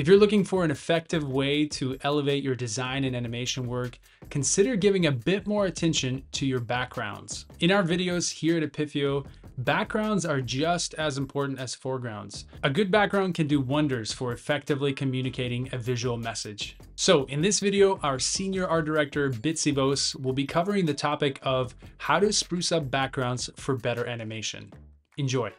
If you're looking for an effective way to elevate your design and animation work, consider giving a bit more attention to your backgrounds. In our videos here at Epifio, backgrounds are just as important as foregrounds. A good background can do wonders for effectively communicating a visual message. So in this video, our senior art director, Bitsy Vos, will be covering the topic of how to spruce up backgrounds for better animation. Enjoy.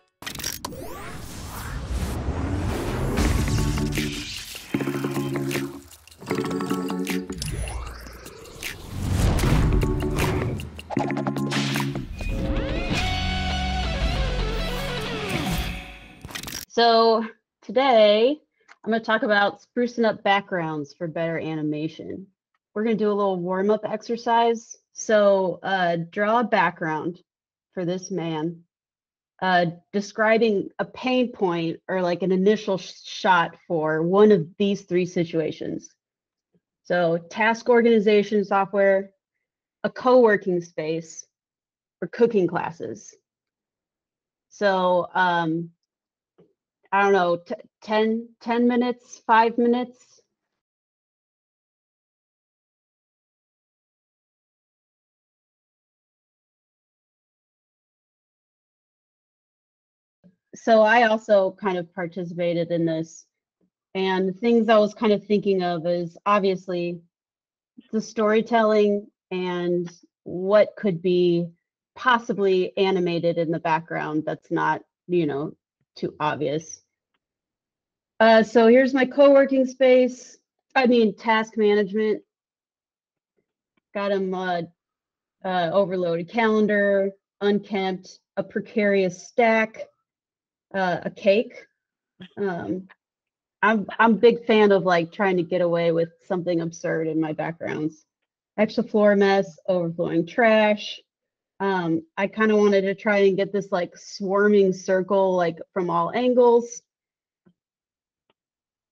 So today I'm going to talk about sprucing up backgrounds for better animation. We're going to do a little warm-up exercise. So draw a background for this man, describing a pain point or like an initial shot for one of these three situations. So task organization software, a co-working space, or cooking classes. So I don't know, 10 minutes, 5 minutes. So I also kind of participated in this. And the things I was kind of thinking of is obviously the storytelling and what could be possibly animated in the background that's not, too obvious. So here's my co-working space. Task management. Got him overloaded calendar, unkempt, a precarious stack, a cake. I'm a big fan of like trying to get away with something absurd in my backgrounds. Extra floor mess, overflowing trash. I kind of wanted to try and get this like swarming circle like from all angles.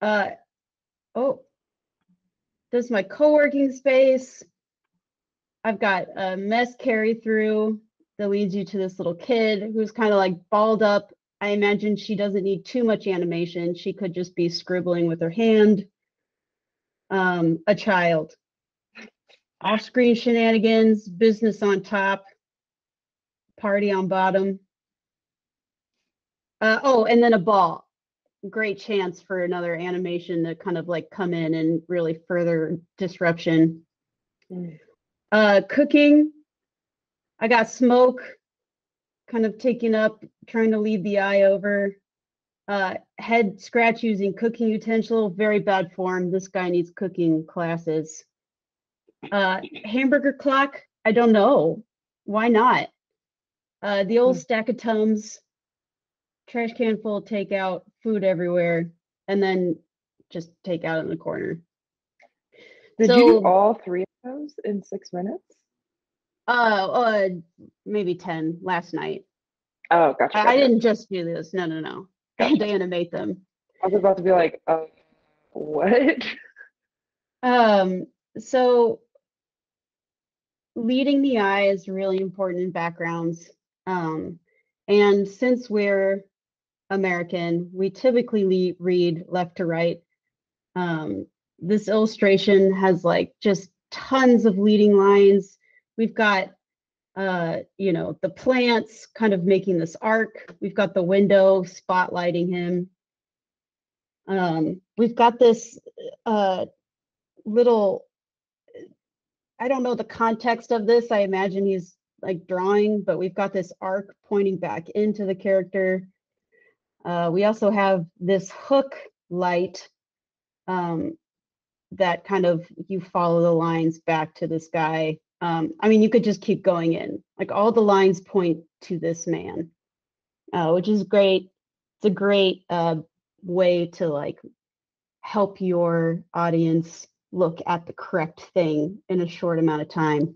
Oh, this is my co-working space. I've got a mess carry through that leads you to this little kid who's kind of like balled up. I imagine she doesn't need too much animation. She could just be scribbling with her hand. A child. Off-screen shenanigans, business on top, party on bottom. And then a ball. Great chance for another animation to kind of like come in and really further disruption. Cooking. I got smoke kind of taking up, trying to lead the eye over. Head scratch using cooking utensil, very bad form. This guy needs cooking classes. Hamburger clock, I don't know. Why not? The old stack of Tums, trash can full of takeout, food everywhere, and then just takeout in the corner. Did you do all three of those in 6 minutes? Maybe 10 last night. Oh, gotcha. I didn't just do this. No. Gotcha. I had to animate them. I was about to be like, what? So leading the eye is really important in backgrounds. And since we're American, we typically read left to right. This illustration has like just tons of leading lines. We've got the plants kind of making this arc. We've got the window spotlighting him. We've got this little, I don't know the context of this. I imagine he's like drawing, but we've got this arc pointing back into the character. We also have this hook light that kind of, you follow the lines back to this guy. You could just keep going in. Like all the lines point to this man, which is great. It's a great way to like help your audience look at the correct thing in a short amount of time.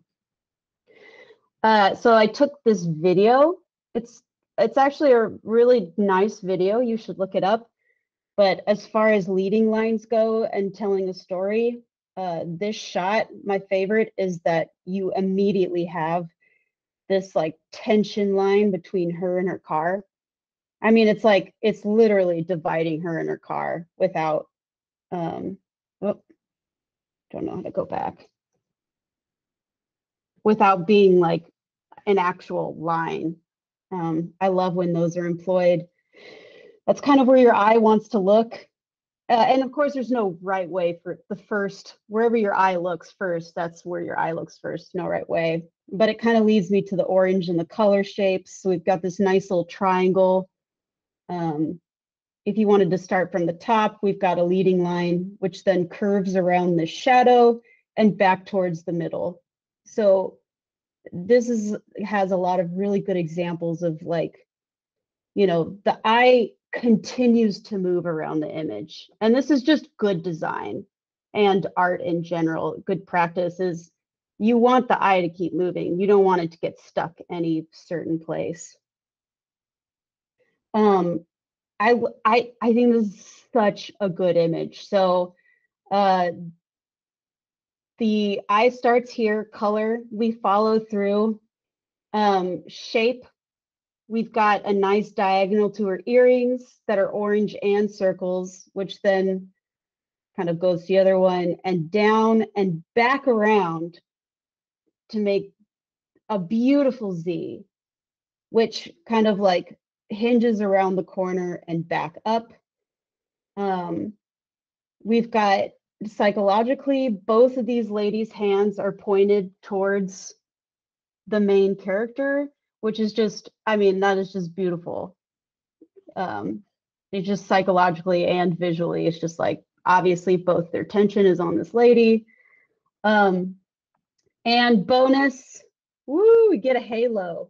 So I took this video. It's actually a really nice video. You should look it up. But as far as leading lines go and telling a story, this shot, my favorite is that you immediately have this like tension line between her and her car. It's literally dividing her and her car without Oh, don't know how to go back without being like an actual line. I love when those are employed. That's kind of where your eye wants to look. And of course, there's no right way for the first, wherever your eye looks first, that's where your eye looks first, no right way. But it kind of leads me to the orange and the color shapes. So we've got this nice little triangle. If you wanted to start from the top, we've got a leading line, which then curves around the shadow and back towards the middle. So this has a lot of really good examples of like, you know, the eye continues to move around the image. And this is just good design and art in general. Good practice is you want the eye to keep moving. You don't want it to get stuck any certain place. I think this is such a good image. So the eye starts here, color, we follow through. Shape, we've got a nice diagonal to her earrings that are orange and circles, which then kind of goes to the other one and down and back around to make a beautiful Z, which kind of like hinges around the corner and back up. We've got psychologically, both of these ladies' hands are pointed towards the main character, which is just, I mean, that is just beautiful. It's just psychologically and visually, it's just like, obviously both their tension is on this lady. And bonus, woo, we get a halo.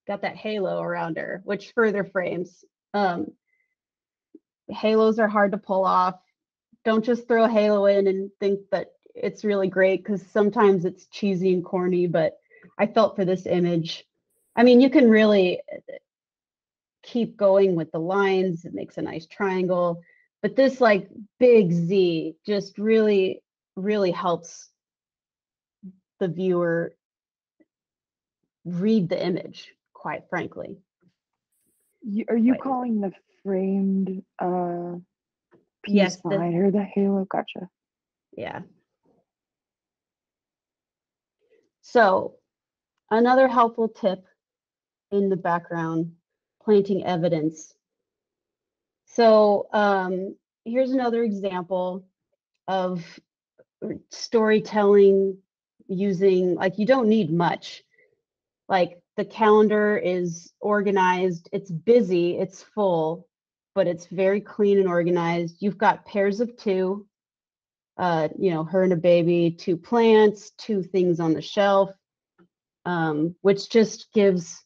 Got that halo around her, which further frames. Halos are hard to pull off. Don't just throw a halo in and think that it's really great, because sometimes it's cheesy and corny, but I felt for this image, I mean, you can really keep going with the lines. It makes a nice triangle, but this like big Z just really, really helps the viewer read the image, quite frankly. Are you calling the framed piece yes, behind her the halo? Gotcha. Yeah. So another helpful tip in the background, planting evidence. So here's another example of storytelling using, like, you don't need much. Like, the calendar is organized, it's busy, it's full, but it's very clean and organized. You've got pairs of two, you know, her and a baby, 2 plants, 2 things on the shelf, which just gives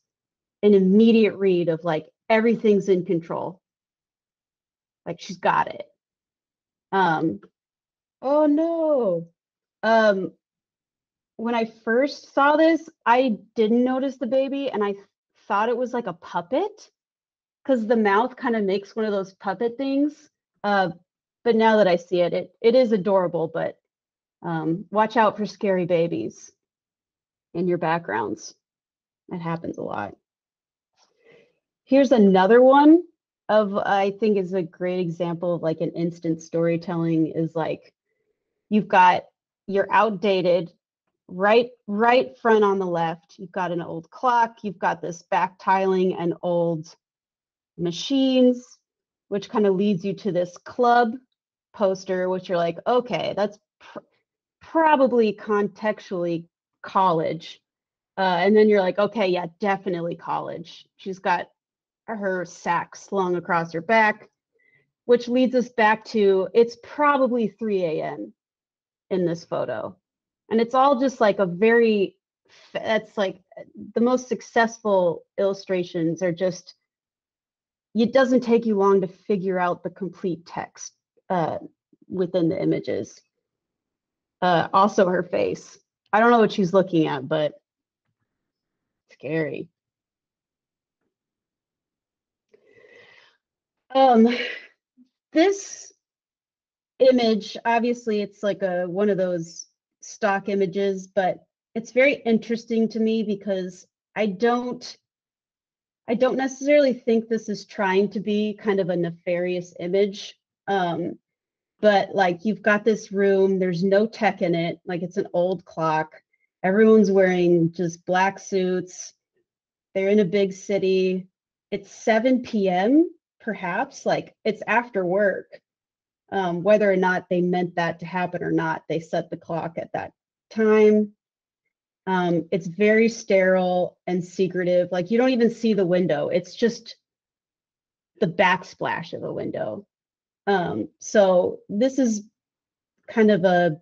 an immediate read of like everything's in control. Like, she's got it. Oh no. When I first saw this, I didn't notice the baby and I thought it was like a puppet, because the mouth kind of makes one of those puppet things. But now that I see it, it is adorable, but watch out for scary babies in your backgrounds. It happens a lot. Here's another one of, I think is a great example of like an instant storytelling, is like, you've got your outdated right front on the left, you've got an old clock, you've got this back tiling and old machines, which kind of leads you to this club poster, which you're like, okay, that's probably contextually college. And then you're like, okay, yeah, definitely college. She's got her sack slung across her back, which leads us back to, it's probably 3 a.m. in this photo. And it's all just like a very, that's like the most successful illustrations are just, it doesn't take you long to figure out the complete text within the images. Also her face. I don't know what she's looking at, but scary. This image, obviously it's like one of those stock images, but it's very interesting to me because I don't necessarily think this is trying to be kind of a nefarious image. but like you've got this room, there's no tech in it, like it's an old clock. Everyone's wearing just black suits. They're in a big city. It's 7 p.m. perhaps, like it's after work. Whether or not they meant that to happen or not, they set the clock at that time. It's very sterile and secretive. Like you don't even see the window. It's just the backsplash of a window. So this is kind of a,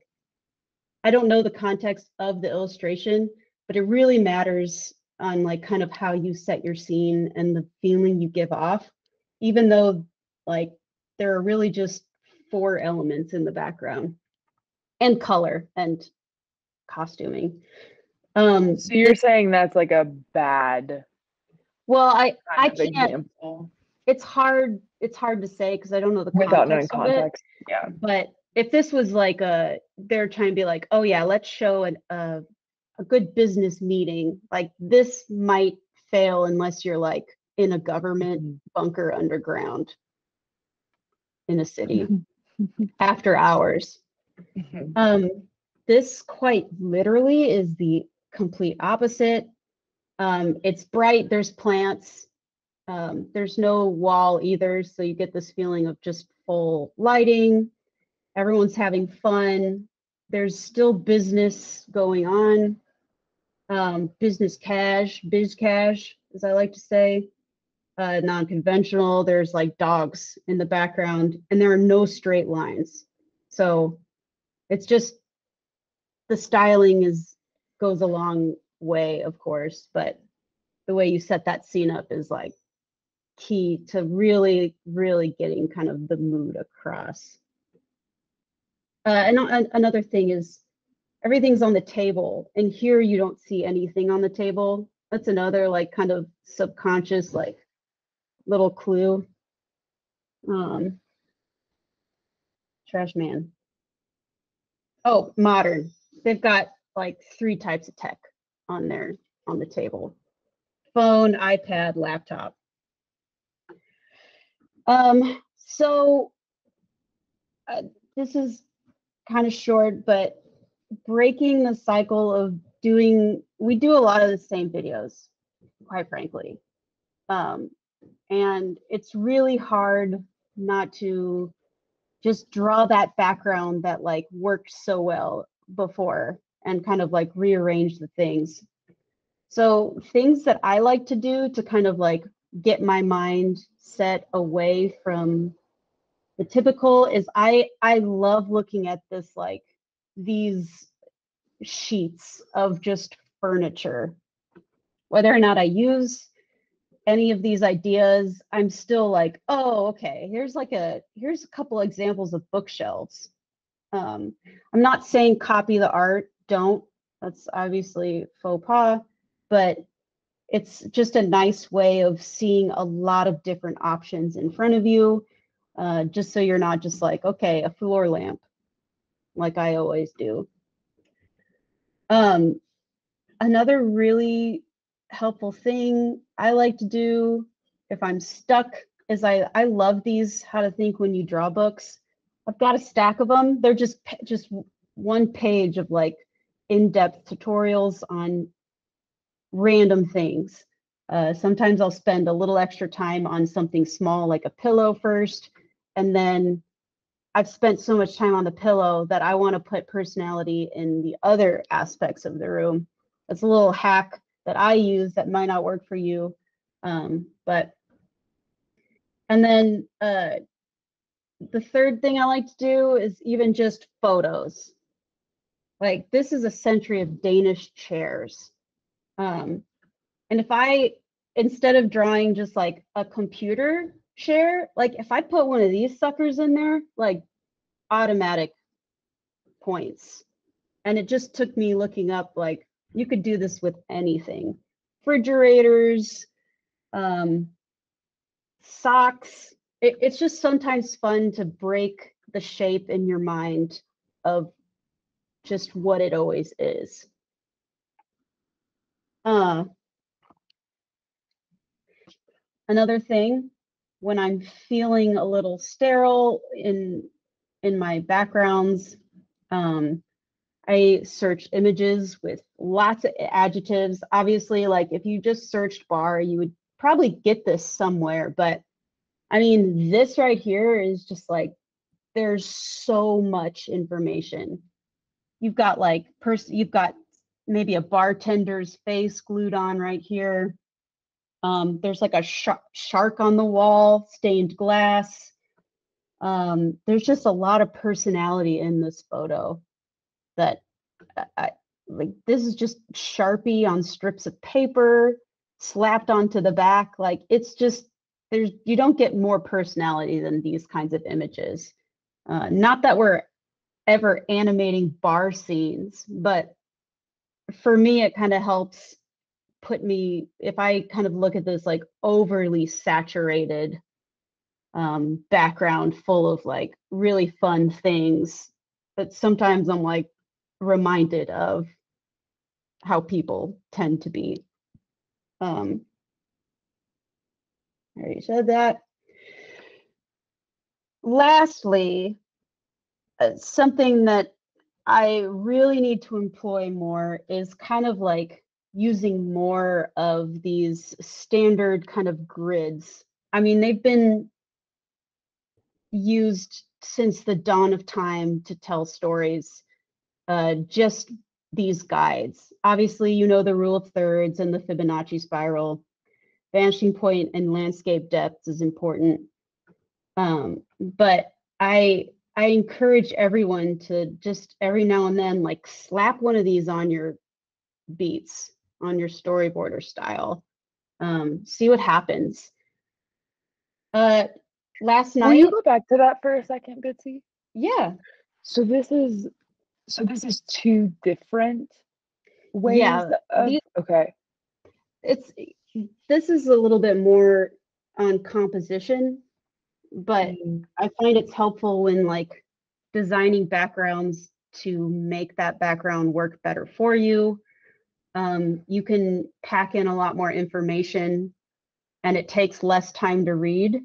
I don't know the context of the illustration, but it really matters on like kind of how you set your scene and the feeling you give off, even though like there are really just 4 elements in the background and color and costuming. So you're saying that's like a bad well, I can't example. It's hard to say because I don't know the Without knowing context of it. context. Yeah. But if this was like they're trying to be like, oh yeah, let's show a good business meeting, like this might fail unless you're like in a government bunker underground in a city after hours. This quite literally is the complete opposite. It's bright, there's plants, there's no wall either, so you get this feeling of just full lighting. Everyone's having fun. There's still business going on. Business cash, biz cash, as I like to say. Non-conventional. There's like dogs in the background, and there are no straight lines. So it's just the styling goes a long way, of course, but the way you set that scene up is like key to really, really getting kind of the mood across. And another thing is everything's on the table, and here you don't see anything on the table. That's another like kind of subconscious like little clue. Trash man. Oh, modern. They've got like 3 types of tech on the table: phone, iPad, laptop. So this is kind of short, but breaking the cycle of we do a lot of the same videos, quite frankly. And it's really hard not to just draw that background that like worked so well before and kind of like rearrange the things. So things that I like to do to kind of like get my mind set away from the typical is I love looking at this, like these sheets of just furniture. Whether or not I use any of these ideas, I'm still like, oh, okay, here's a couple examples of bookshelves. I'm not saying copy the art, don't. That's obviously faux pas, but it's just a nice way of seeing a lot of different options in front of you, just so you're not just like, okay, a floor lamp, like I always do. Another really helpful thing I like to do if I'm stuck is I love these how to think when you draw books. I've got a stack of them. They're just one page of like in-depth tutorials on random things. Sometimes I'll spend a little extra time on something small like a pillow first, and then I've spent so much time on the pillow that I want to put personality in the other aspects of the room. It's a little hack that I use that might not work for you. And then the third thing I like to do is even just photos. Like this is a century of Danish chairs. And if instead of drawing just like a computer chair, like if I put one of these suckers in there, like automatic points. And it just took me looking up, like you could do this with anything. Refrigerators, socks. It's just sometimes fun to break the shape in your mind of just what it always is. Another thing, when I'm feeling a little sterile in in my backgrounds. I search images with lots of adjectives. Obviously, like if you just searched bar, you would probably get this somewhere. But I mean, this right here is just like, there's so much information. You've got like you've got maybe a bartender's face glued on right here. There's like a shark on the wall, stained glass. There's just a lot of personality in this photo that like, this is just Sharpie on strips of paper slapped onto the back. Like, it's just, you don't get more personality than these kinds of images. Not that we're ever animating bar scenes, but for me, it kind of helps put me, if I kind of look at this like overly saturated background full of like really fun things, but sometimes I'm like reminded of how people tend to be. I already said that. Lastly, something that I really need to employ more is kind of like using more of these standard kind of grids. I mean, they've been used since the dawn of time to tell stories. Just these guides. Obviously, you know the rule of thirds and the Fibonacci spiral. Vanishing point and landscape depth is important. But I encourage everyone to just every now and then like slap one of these on your beats, on your storyboard or style. See what happens. Last night. Will you go back to that for a second, Bitsy? Yeah. So this is two different ways. Yeah. Okay. This is a little bit more on composition, but I find it's helpful when like designing backgrounds to make that background work better for you. You can pack in a lot more information and it takes less time to read,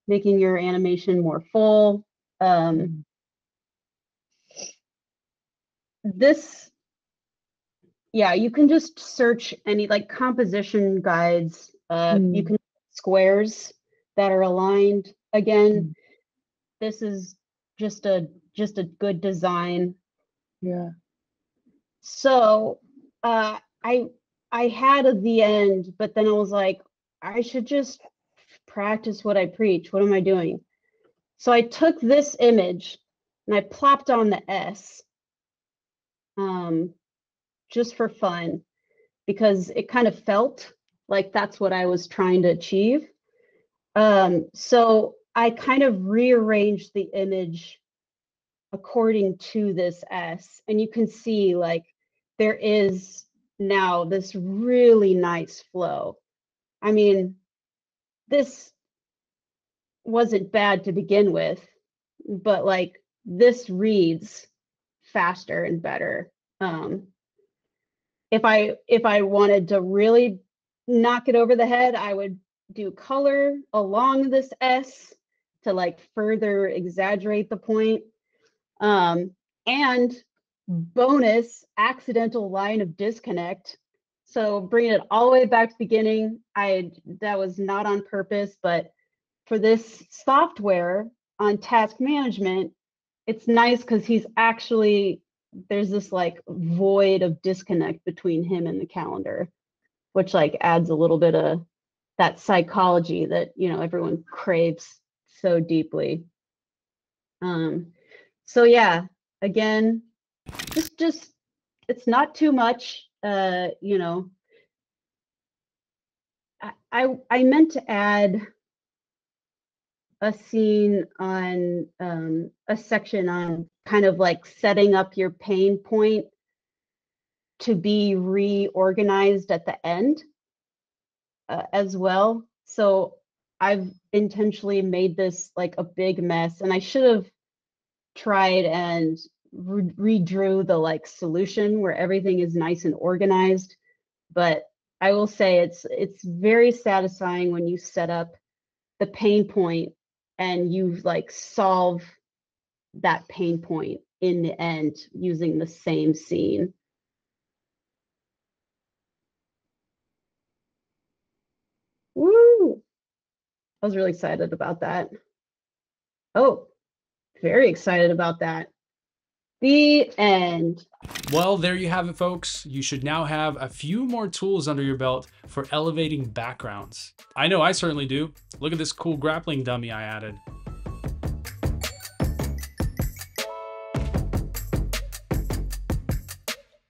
making your animation more full. Yeah, you can just search any like composition guides. You can squares that are aligned. Again, this is just a good design. Yeah. So I had at the end, but then I was like, I should just practice what I preach. What am I doing? So I took this image and I plopped on the S. Just for fun, because it kind of felt like that's what I was trying to achieve. So I kind of rearranged the image according to this S, and you can see like there is now this really nice flow. I mean, this wasn't bad to begin with, but like this reads faster and better. If I wanted to really knock it over the head, I would do color along this S to like further exaggerate the point. And bonus accidental line of disconnect. So bring it all the way back to the beginning. That was not on purpose, but for this software on task management, it's nice because he's actually, there's this like void of disconnect between him and the calendar, which like adds a little bit of that psychology that, you know, everyone craves so deeply. So yeah, again, just it's not too much. You know, I meant to add a scene on a section on kind of like setting up your pain point to be reorganized at the end as well. So I've intentionally made this like a big mess, and I should have tried and redrew the like solution where everything is nice and organized. But I will say it's very satisfying when you set up the pain point and you like solve that pain point in the end using the same scene. Woo! I was really excited about that. Oh, very excited about that. The end. Well, there you have it, folks. You should now have a few more tools under your belt for elevating backgrounds. I know I certainly do. Look at this cool grappling dummy I added.